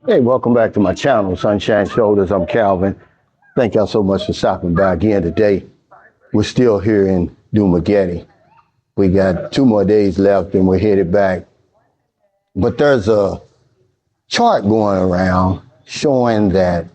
Hey, welcome back to my channel, Sunshine Shoulders. I'm Calvin. Thank y'all so much for stopping by again today. We're still here in Debunking. We got 2 more days left and we're headed back. But there's a chart going around showing that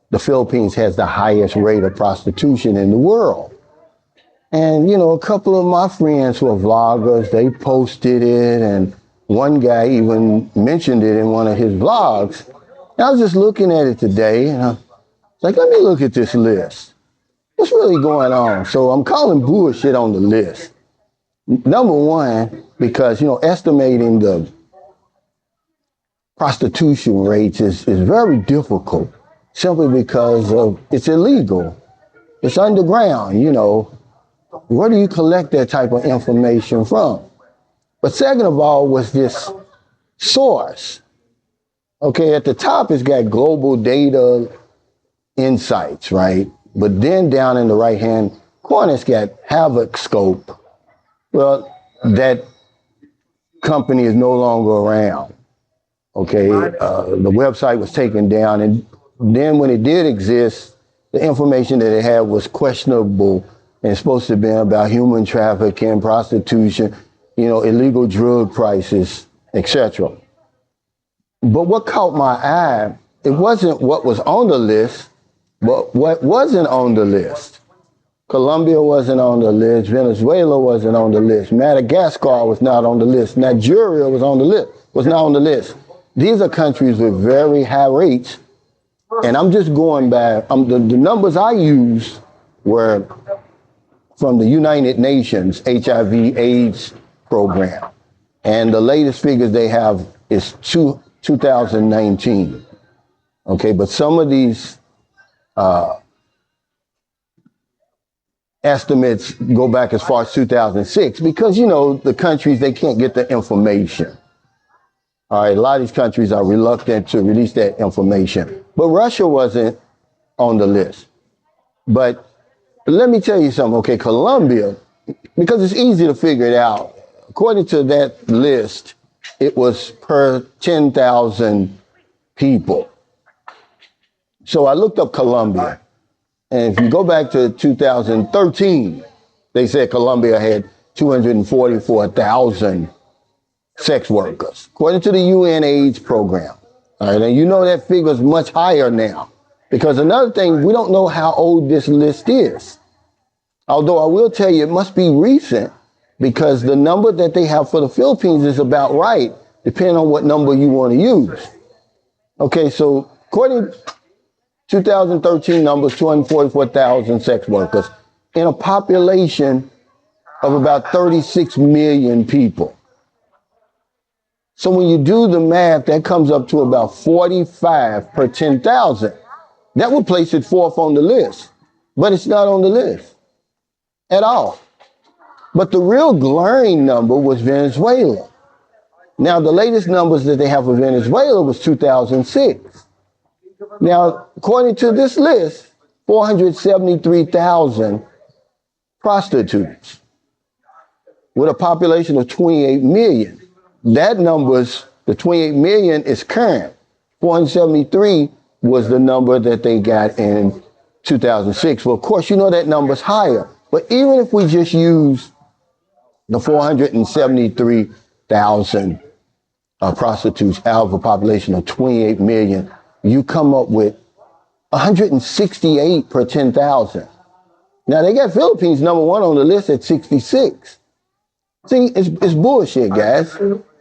the Philippines has the highest rate of prostitution in the world. And, you know, a couple of my friends who are vloggers, they posted it, and one guy even mentioned it in one of his vlogs. And I was just looking at it today, and I was like, let me look at this list. What's really going on? So I'm calling bullshit on the list. Number one, because, you know, estimating the prostitution rates is very difficult, simply because it's illegal. It's underground, you know. Where do you collect that type of information from? But second of all was this source. Okay, at the top it's got global data insights, right? But then down in the right-hand corner it's got Havoc Scope. Well, that company is no longer around. Okay, the website was taken down, and then when it did exist, the information that it had was questionable and supposed to be about human trafficking, prostitution, you know, illegal drug prices, etc. But what caught my eye, it wasn't what was on the list, but what wasn't on the list. Colombia wasn't on the list, Venezuela wasn't on the list, Madagascar was not on the list, Nigeria was not on the list. These are countries with very high rates, and I'm just going by, the numbers I used were from the United Nations HIV/AIDS program. And the latest figures they have is 2019. Okay, but some of these estimates go back as far as 2006 because, you know, the countries, they can't get the information. All right, a lot of these countries are reluctant to release that information. But Russia wasn't on the list. But let me tell you something, okay, Colombia, because it's easy to figure it out. According to that list, it was per 10,000 people. So I looked up Colombia, and if you go back to 2013, they said Colombia had 244,000 sex workers, according to the UN AIDS program. All right, and you know that figure is much higher now. Because another thing, we don't know how old this list is. Although I will tell you it must be recent, because the number that they have for the Philippines is about right, depending on what number you want to use. Okay, so according to 2013 numbers, 244,000 sex workers in a population of about 36 million people. So when you do the math, that comes up to about 45 per 10,000. That would place it fourth on the list, but it's not on the list at all. But the real glaring number was Venezuela. Now, the latest numbers that they have for Venezuela was 2006. Now, according to this list, 473,000 prostitutes with a population of 28 million. That number's, the 28 million is current. 473 was the number that they got in 2006. Well, of course, you know that number's higher. But even if we just use the 473,000 prostitutes out of a population of 28 million, you come up with 168 per 10,000. Now, they got Philippines number one on the list at 66. See, it's bullshit, guys.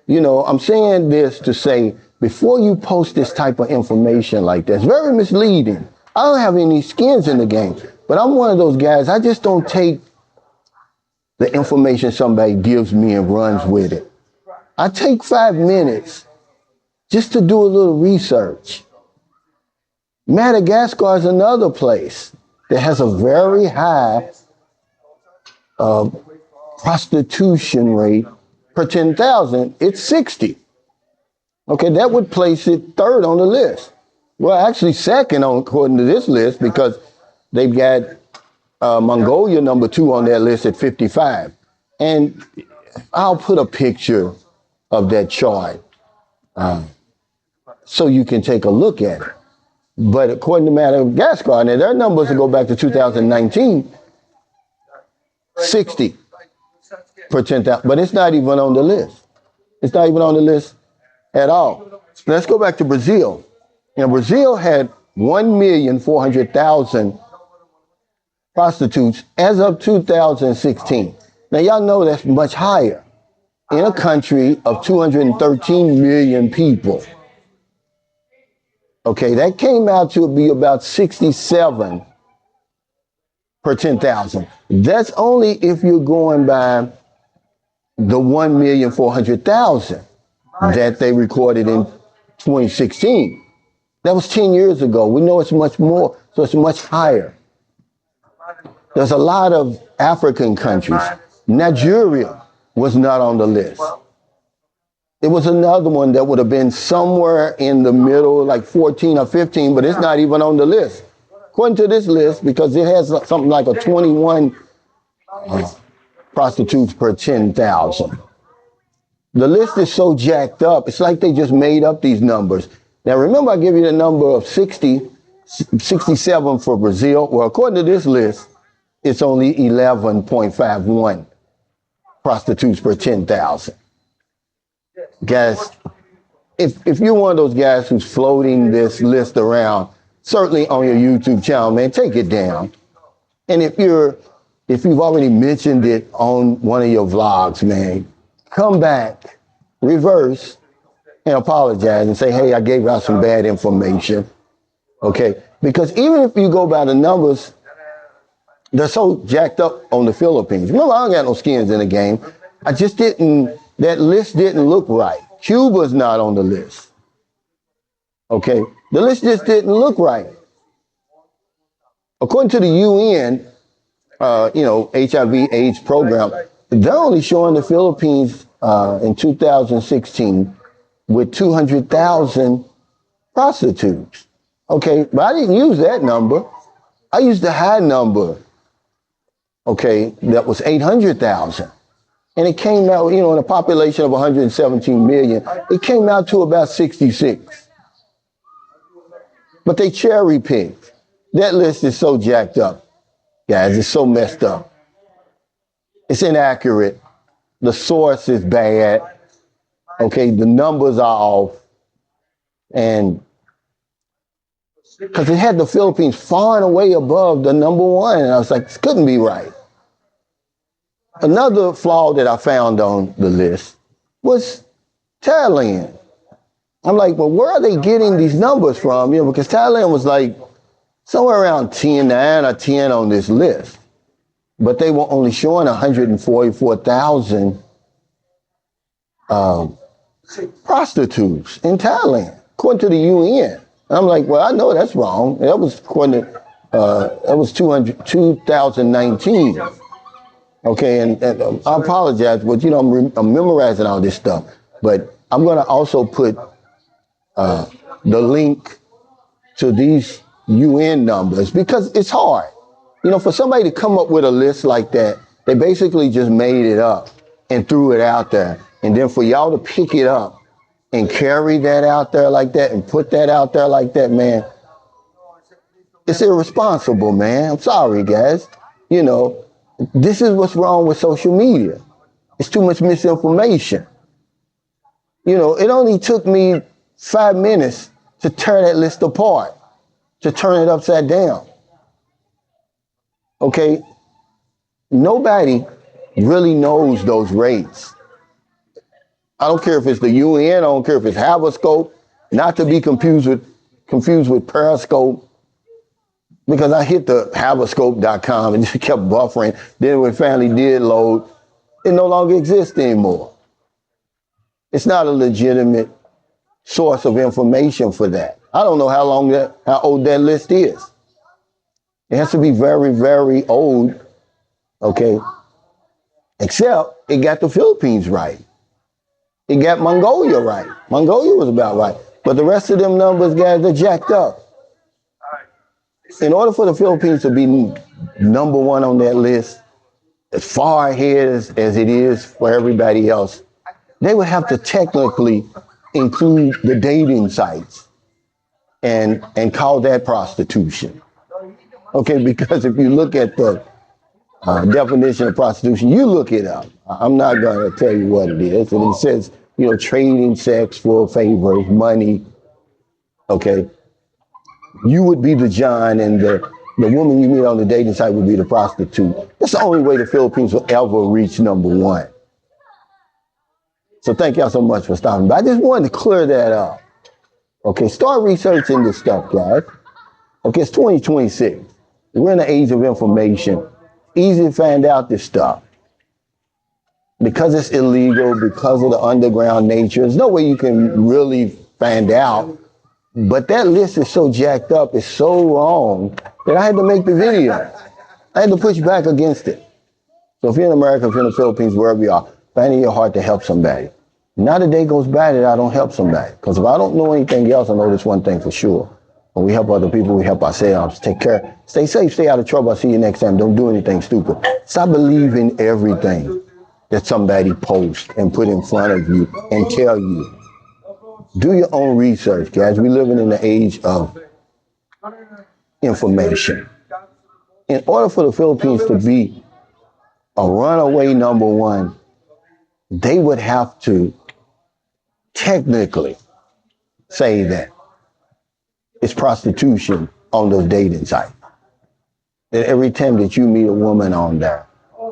You know, I'm saying this to say, before you post this type of information like that, it's very misleading. I don't have any skins in the game, but I'm one of those guys, I just don't take the information somebody gives me and runs with it. I take 5 minutes just to do a little research. Madagascar is another place that has a very high prostitution rate per 10,000. It's 60. Okay, that would place it third on the list. Well, actually second on according to this list, because they've got Mongolia number 2 on that list at 55. And I'll put a picture of that chart so you can take a look at it. But according to Madagascar, now their numbers will go back to 2019, 60 per 10,000, but it's not even on the list. It's not even on the list at all. Let's go back to Brazil. Now, Brazil had 1,400,000 prostitutes as of 2016. Now, y'all know that's much higher in a country of 213 million people. Okay, that came out to be about 67 per 10,000. That's only if you're going by the 1,400,000 that they recorded in 2016. That was 10 years ago. We know it's much more, so it's much higher. There's a lot of African countries. Nigeria was not on the list. It was another one that would have been somewhere in the middle, like 14 or 15, but it's not even on the list. According to this list, because it has something like a 21 prostitutes per 10,000. The list is so jacked up, it's like they just made up these numbers. Now remember, I give you the number of 67 for Brazil. Well, according to this list, it's only 11.51 prostitutes per 10,000. Guys, if you're one of those guys who's floating this list around, certainly on your YouTube channel, man, take it down. And if you've already mentioned it on one of your vlogs, man, come back, reverse, and apologize and say, hey, I gave out some bad information. Okay? Because even if you go by the numbers, they're so jacked up on the Philippines. Remember, I don't got no skins in the game. That list didn't look right. Cuba's not on the list. Okay? The list just didn't look right. According to the UN, HIV/AIDS program, they're only showing the Philippines in 2016 with 200,000 prostitutes. Okay, but I didn't use that number. I used the high number. Okay, that was 800,000. And it came out, in a population of 117 million, it came out to about 66. But they cherry picked. That list is so jacked up, guys. It's so messed up. It's inaccurate. The source is bad. Okay, the numbers are off. And because it had the Philippines far and away above the number one. And I was like, this couldn't be right. Another flaw that I found on the list was Thailand. I'm like, well, where are they getting these numbers from? Because Thailand was like somewhere around 10, 9 or 10 on this list. But they were only showing 144,000 prostitutes in Thailand, according to the UN. And I'm like, well, I know that's wrong. That was according to, that was 2019. Okay, and I apologize, but I'm memorizing all this stuff. But I'm going to also put the link to these UN numbers because it's hard. For somebody to come up with a list like that, they basically just made it up and threw it out there. And then for y'all to pick it up and carry that out there like that and put that out there like that, man, it's irresponsible, man. I'm sorry, guys. This is what's wrong with social media. It's too much misinformation. It only took me 5 minutes to tear that list apart, to turn it upside down. Okay? Nobody really knows those rates. I don't care if it's the UN, I don't care if it's Habascope, not to be confused with Periscope. Because I hit the Habascope.com and just kept buffering. Then when it finally did load, it no longer exists anymore. It's not a legitimate source of information for that. I don't know how old that list is. It has to be very, very old, okay? Except it got the Philippines right. It got Mongolia right. Mongolia was about right. But the rest of them numbers, guys, they're jacked up. In order for the Philippines to be number one on that list, as far ahead as it is for everybody else, they would have to technically include the dating sites and call that prostitution. Okay, because if you look at the definition of prostitution, you look it up. I'm not going to tell you what it is. And it says, trading sex for favors, money. Okay. You would be the John, and the woman you meet on the dating site would be the prostitute. That's the only way the Philippines will ever reach number one. So thank y'all so much for stopping by. I just wanted to clear that up. Okay, start researching this stuff, guys. Okay, it's 2026. We're in the age of information. Easy to find out this stuff. Because it's illegal, because of the underground nature, there's no way you can really find out. But that list is so jacked up, it's so wrong, that I had to make the video. I had to push back against it. So if you're in America, if you're in the Philippines, wherever you are, find it in your heart to help somebody. Not a day goes by that I don't help somebody. Because if I don't know anything else, I know this one thing for sure. When we help other people, we help ourselves. Take care. Stay safe, stay out of trouble. I'll see you next time. Don't do anything stupid. Stop believing everything that somebody posts and put in front of you and tell you. Do your own research, guys. We're living in the age of information. In order for the Philippines to be a runaway number one, they would have to technically say that it's prostitution on those dating sites. That every time that you meet a woman on there,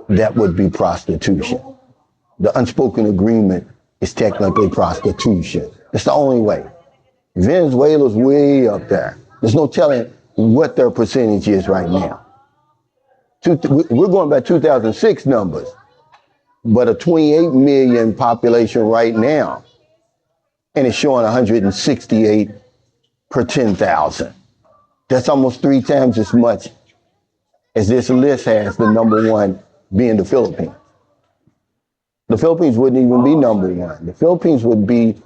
that would be prostitution. The unspoken agreement is technically prostitution. It's the only way. Venezuela's way up there. There's no telling what their percentage is right now. We're going by 2006 numbers, but a 28 million population right now, and it's showing 168 per 10,000. That's almost 3 times as much as this list has, the number one being the Philippines. The Philippines wouldn't even be number one. The Philippines would be,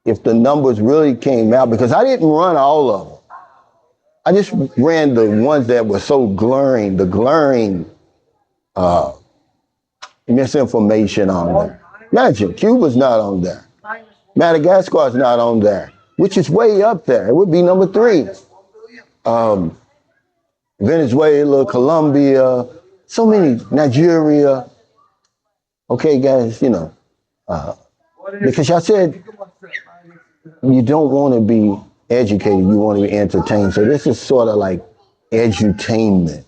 if the numbers really came out, because I didn't run all of them. I just ran the ones that were so glaring, the glaring misinformation on there. Imagine, Cuba's not on there. Madagascar's not on there, which is way up there. It would be number 3. Venezuela, Colombia, so many, Nigeria. Okay, guys, because y'all said you don't want to be educated, you want to be entertained. So this is sort of like edutainment.